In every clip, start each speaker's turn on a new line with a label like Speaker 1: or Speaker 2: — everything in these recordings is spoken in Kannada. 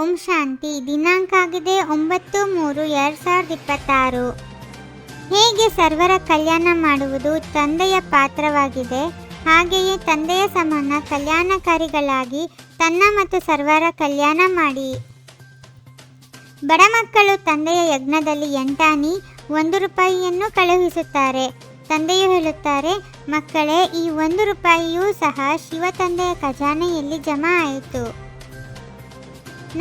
Speaker 1: ಓಂ ಶಾಂತಿ. ದಿನಾಂಕ ಆಗಿದೆ 9/3/2026. ಹೇಗೆ ಸರ್ವರ ಕಲ್ಯಾಣ ಮಾಡುವುದು ತಂದೆಯ ಪಾತ್ರವಾಗಿದೆ, ಹಾಗೆಯೇ ತಂದೆಯ ಸಮಾನ ಕಲ್ಯಾಣಕಾರಿಗಳಾಗಿ ತನ್ನ ಮತ್ತು ಸರ್ವರ ಕಲ್ಯಾಣ ಮಾಡಿ. ಬಡ ಮಕ್ಕಳು ತಂದೆಯ ಯಜ್ಞದಲ್ಲಿ ಎಂಟಾಣಿ 1 ರೂಪಾಯಿಯನ್ನು ಕಳುಹಿಸುತ್ತಾರೆ. ತಂದೆಯು ಹೇಳುತ್ತಾರೆ, ಮಕ್ಕಳೇ, ಈ 1 ರೂಪಾಯಿಯೂ ಸಹ ಶಿವ ತಂದೆಯ ಖಜಾನೆಯಲ್ಲಿ ಜಮಾ ಆಯಿತು.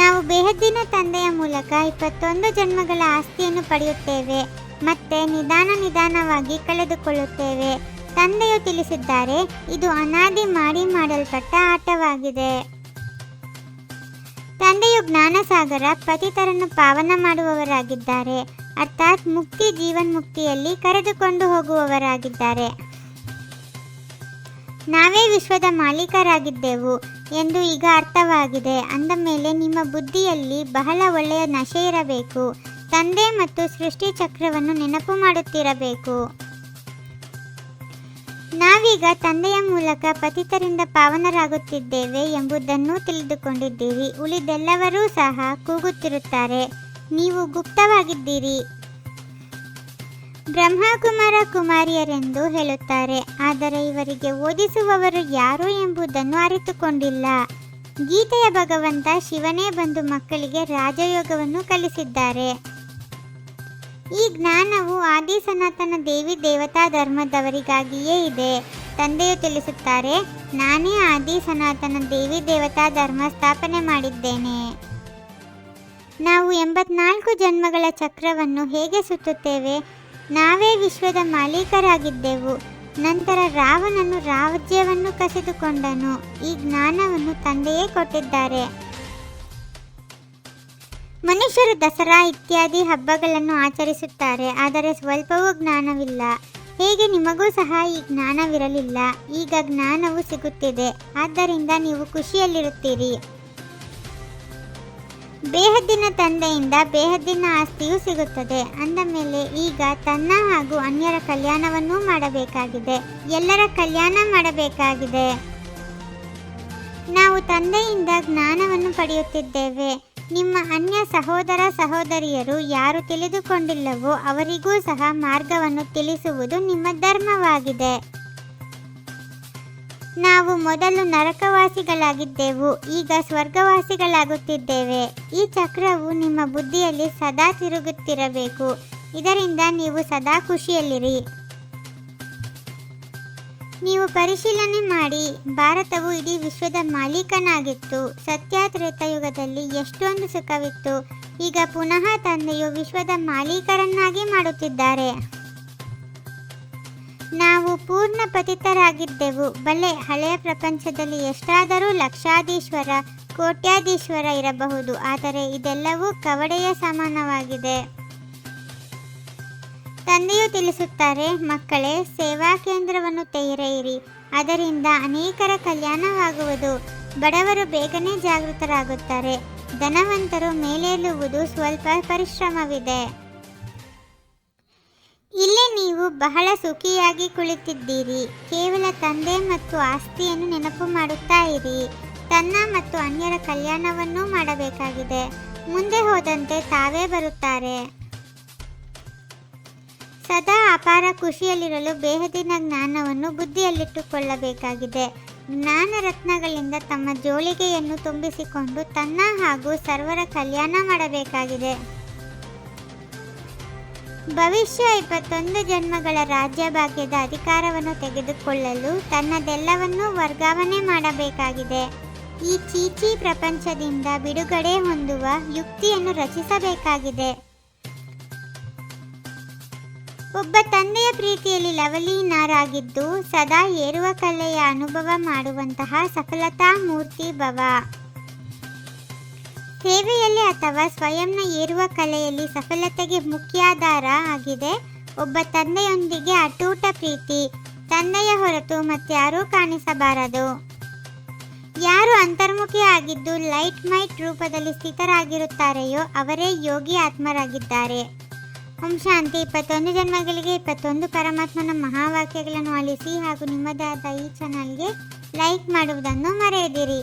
Speaker 1: ನಾವು ಬೇಹದ್ದಿನ ತಂದೆಯ ಮೂಲಕ 21 ಜನ್ಮಗಳ ಆಸ್ತಿಯನ್ನು ಪಡೆಯುತ್ತೇವೆ ಮತ್ತೆ ನಿಧಾನವಾಗಿ ಕಳೆದುಕೊಳ್ಳುತ್ತೇವೆ. ತಂದೆಯು ತಿಳಿಸಿದ್ದಾರೆ, ಇದು ಅನಾದಿ ಮಾಡಲ್ಪಟ್ಟ ಆಟವಾಗಿದೆ. ತಂದೆಯು ಜ್ಞಾನಸಾಗರ ಪತಿತರನ್ನು ಪಾವನ ಮಾಡುವವರಾಗಿದ್ದಾರೆ, ಅರ್ಥಾತ್ ಮುಕ್ತಿ ಜೀವನ್ಮುಕ್ತಿಯಲ್ಲಿ ಕರೆದುಕೊಂಡು ಹೋಗುವವರಾಗಿದ್ದಾರೆ. ನಾವೇ ವಿಶ್ವದ ಮಾಲೀಕರಾಗಿದ್ದೆವು ಎಂದು ಈಗ ಅರ್ಥವಾಗಿದೆ. ಅಂದ ಮೇಲೆ ನಿಮ್ಮ ಬುದ್ಧಿಯಲ್ಲಿ ಬಹಳ ಒಳ್ಳೆಯ ನಶೆ ಇರಬೇಕು. ತಂದೆ ಮತ್ತು ಸೃಷ್ಟಿ ಚಕ್ರವನ್ನು ನೆನಪು ಮಾಡುತ್ತಿರಬೇಕು. ನಾವೀಗ ತಂದೆಯ ಮೂಲಕ ಪತಿತರಿಂದ ಪಾವನರಾಗುತ್ತಿದ್ದೇವೆ ಎಂಬುದನ್ನು ತಿಳಿದುಕೊಂಡಿದ್ದೀರಿ. ಉಳಿದೆಲ್ಲವರೂ ಸಹ ಕೂಗುತ್ತಿರುತ್ತಾರೆ, ನೀವು ಗುಪ್ತವಾಗಿದ್ದೀರಿ. ಬ್ರಹ್ಮಕುಮಾರ ಕುಮಾರಿಯರೆಂದು ಹೇಳುತ್ತಾರೆ, ಆದರೆ ಇವರಿಗೆ ಓದಿಸುವವರು ಯಾರು ಎಂಬುದನ್ನು ಅರಿತುಕೊಂಡಿಲ್ಲ. ಗೀತೆಯ ಭಗವಂತ ಶಿವನೇ ಬಂದು ಮಕ್ಕಳಿಗೆ ರಾಜಯೋಗವನ್ನು ಕಲಿಸಿದ್ದಾರೆ. ಈ ಜ್ಞಾನವು ಆದಿ ಸನಾತನ ದೇವಿ ದೇವತಾ ಧರ್ಮದವರಿಗಾಗಿಯೇ ಇದೆ. ತಂದೆಯು ತಿಳಿಸುತ್ತಾರೆ, ನಾನೇ ಆದಿ ಸನಾತನ ದೇವಿ ದೇವತಾ ಧರ್ಮ ಸ್ಥಾಪನೆ ಮಾಡಿದ್ದೇನೆ. ನಾವು 84 ಜನ್ಮಗಳ ಚಕ್ರವನ್ನು ಹೇಗೆ ಸುತ್ತುತ್ತೇವೆ? ನಾವೇ ವಿಶ್ವದ ಮಾಲೀಕರಾಗಿದ್ದೆವು. ನಂತರ ರಾವಣನು ರಾಜ್ಯವನ್ನು ಕಸಿದುಕೊಂಡನು. ಈ ಜ್ಞಾನವನ್ನು ತಂದೆಯೇ ಕೊಟ್ಟಿದ್ದಾರೆ. ಮನುಷ್ಯರು ದಸರಾ ಇತ್ಯಾದಿ ಹಬ್ಬಗಳನ್ನು ಆಚರಿಸುತ್ತಾರೆ, ಆದರೆ ಸ್ವಲ್ಪವೂ ಜ್ಞಾನವಿಲ್ಲ. ಹೇಗೆ ನಿಮಗೂ ಸಹ ಈ ಜ್ಞಾನವಿರಲಿಲ್ಲ. ಈಗ ಜ್ಞಾನವು ಸಿಗುತ್ತಿದೆ, ಆದ್ದರಿಂದ ನೀವು ಖುಷಿಯಲ್ಲಿರುತ್ತೀರಿ. ಬೇಹದ್ದಿನ ತಂದೆಯಿಂದ ಬೇಹದ್ದಿನ ಆಸ್ತಿಯೂ ಸಿಗುತ್ತದೆ. ಅಂದ ಮೇಲೆ ಈಗ ತನ್ನ ಹಾಗೂ ಅನ್ಯರ ಕಲ್ಯಾಣವನ್ನೂ ಮಾಡಬೇಕಾಗಿದೆ. ಎಲ್ಲರ ಕಲ್ಯಾಣ ಮಾಡಬೇಕಾಗಿದೆ. ನಾವು ತಂದೆಯಿಂದ ಜ್ಞಾನವನ್ನು ಪಡೆಯುತ್ತಿದ್ದೇವೆ. ನಿಮ್ಮ ಅನ್ಯ ಸಹೋದರ ಸಹೋದರಿಯರು ಯಾರು ತಿಳಿದುಕೊಂಡಿಲ್ಲವೋ ಅವರಿಗೂ ಸಹ ಮಾರ್ಗವನ್ನು ತಿಳಿಸುವುದು ನಿಮ್ಮ ಧರ್ಮವಾಗಿದೆ. ನಾವು ಮೊದಲು ನರಕವಾಸಿಗಳಾಗಿದ್ದೆವು, ಈಗ ಸ್ವರ್ಗವಾಸಿಗಳಾಗುತ್ತಿದ್ದೇವೆ. ಈ ಚಕ್ರವು ನಿಮ್ಮ ಬುದ್ಧಿಯಲ್ಲಿ ಸದಾ ತಿರುಗುತ್ತಿರಬೇಕು. ಇದರಿಂದ ನೀವು ಸದಾ ಖುಷಿಯಲ್ಲಿರಿ. ನೀವು ಪರಿಶೀಲನೆ ಮಾಡಿ, ಭಾರತವು ಇಡೀ ವಿಶ್ವದ ಮಾಲೀಕನಾಗಿತ್ತು. ಸತ್ಯತ್ರೇತಯುಗದಲ್ಲಿ ಎಷ್ಟೊಂದು ಸುಖವಿತ್ತು. ಈಗ ಪುನಃ ತಂದೆಯು ವಿಶ್ವದ ಮಾಲೀಕರನ್ನಾಗಿ ಮಾಡುತ್ತಿದ್ದಾರೆ. ನಾವು ಪೂರ್ಣ ಪತಿತರಾಗಿದ್ದೆವು. ಬಲೆ, ಹಳೆಯ ಪ್ರಪಂಚದಲ್ಲಿ ಎಷ್ಟಾದರೂ ಲಕ್ಷಾಧೀಶ್ವರ ಕೋಟ್ಯಾಧೀಶ್ವರ ಇರಬಹುದು, ಆದರೆ ಇದೆಲ್ಲವೂ ಕವಡೆಯ ಸಮಾನವಾಗಿದೆ. ತಂದೆಯು ತಿಳಿಸುತ್ತಾರೆ, ಮಕ್ಕಳೇ, ಸೇವಾ ಕೇಂದ್ರವನ್ನು ತೆರೆಯಿರಿ. ಅದರಿಂದ ಅನೇಕರ ಕಲ್ಯಾಣವಾಗುವುದು. ಬಡವರು ಬೇಗನೆ ಜಾಗೃತರಾಗುತ್ತಾರೆ. ಧನವಂತರು ಮೇಲೇಳುವುದು ಸ್ವಲ್ಪ ಪರಿಶ್ರಮವಿದೆ. ಇಲ್ಲಿ ನೀವು ಬಹಳ ಸುಖಿಯಾಗಿ ಕುಳಿತಿದ್ದೀರಿ. ಕೇವಲ ತಂದೆ ಮತ್ತು ಆಸ್ತಿಯನ್ನು ನೆನಪು ಮಾಡುತ್ತಾ ಇರಿ. ತನ್ನ ಮತ್ತು ಅನ್ಯರ ಕಲ್ಯಾಣವನ್ನೂ ಮಾಡಬೇಕಾಗಿದೆ. ಮುಂದೆ ಹೋದಂತೆ ತಾವೇ ಬರುತ್ತಾರೆ. ಸದಾ ಅಪಾರ ಖುಷಿಯಲ್ಲಿರಲು ಬೇಹದ್ದಿನ ಜ್ಞಾನವನ್ನು ಬುದ್ಧಿಯಲ್ಲಿಟ್ಟುಕೊಳ್ಳಬೇಕಾಗಿದೆ. ಜ್ಞಾನ ರತ್ನಗಳಿಂದ ತಮ್ಮ ಜೋಳಿಗೆಯನ್ನು ತುಂಬಿಸಿಕೊಂಡು ತನ್ನ ಹಾಗೂ ಸರ್ವರ ಕಲ್ಯಾಣ ಮಾಡಬೇಕಾಗಿದೆ. ಭವಿಷ್ಯ 21 ಜನ್ಮಗಳ ರಾಜ್ಯಭಾಗ್ಯದ ಅಧಿಕಾರವನ್ನು ತೆಗೆದುಕೊಳ್ಳಲು ತನ್ನದೆಲ್ಲವನ್ನೂ ವರ್ಗಾವಣೆ ಮಾಡಬೇಕಾಗಿದೆ. ಈ ಚೀಚಿ ಪ್ರಪಂಚದಿಂದ ಬಿಡುಗಡೆ ಹೊಂದುವ ಯುಕ್ತಿಯನ್ನು ರಚಿಸಬೇಕಾಗಿದೆ. ಒಬ್ಬ ತಂದೆಯ ಪ್ರೀತಿಯಲ್ಲಿ ಲವಲೀನರಾಗಿದ್ದು ಸದಾ ಏರುವ ಕಲೆಯ ಅನುಭವ ಮಾಡುವಂತಹ ಸಫಲತಾ ಮೂರ್ತಿ ಭವ. ಸೇವೆಯಲ್ಲಿ ಅಥವಾ ಸ್ವಯಂನ ಏರುವ ಕಲೆಯಲ್ಲಿ ಸಫಲತೆಗೆ ಮುಖ್ಯಾಧಾರ ಆಗಿದೆ ಒಬ್ಬ ತಂದೆಯೊಂದಿಗೆ ಅಟೂಟ ಪ್ರೀತಿ. ತಂದೆಯ ಹೊರತು ಮತ್ಯಾರೂ ಕಾಣಿಸಬಾರದು. ಯಾರು ಅಂತರ್ಮುಖಿ ಆಗಿದ್ದು ಲೈಟ್ ಮೈಟ್ ರೂಪದಲ್ಲಿ ಸ್ಥಿತರಾಗಿರುತ್ತಾರೆಯೋ ಅವರೇ ಯೋಗಿ ಆತ್ಮರಾಗಿದ್ದಾರೆ. ಓಂ ಶಾಂತಿ. 21 ಜನ್ಮಗಳಿಗೆ 21 ಪರಮಾತ್ಮನ ಮಹಾವಾಕ್ಯಗಳನ್ನು ಆಲಿಸಿ ಹಾಗೂ ನಿಮ್ಮದಾದ ಈ ಚಾನಲ್ಗೆ ಲೈಕ್ ಮಾಡುವುದನ್ನು ಮರೆಯದಿರಿ.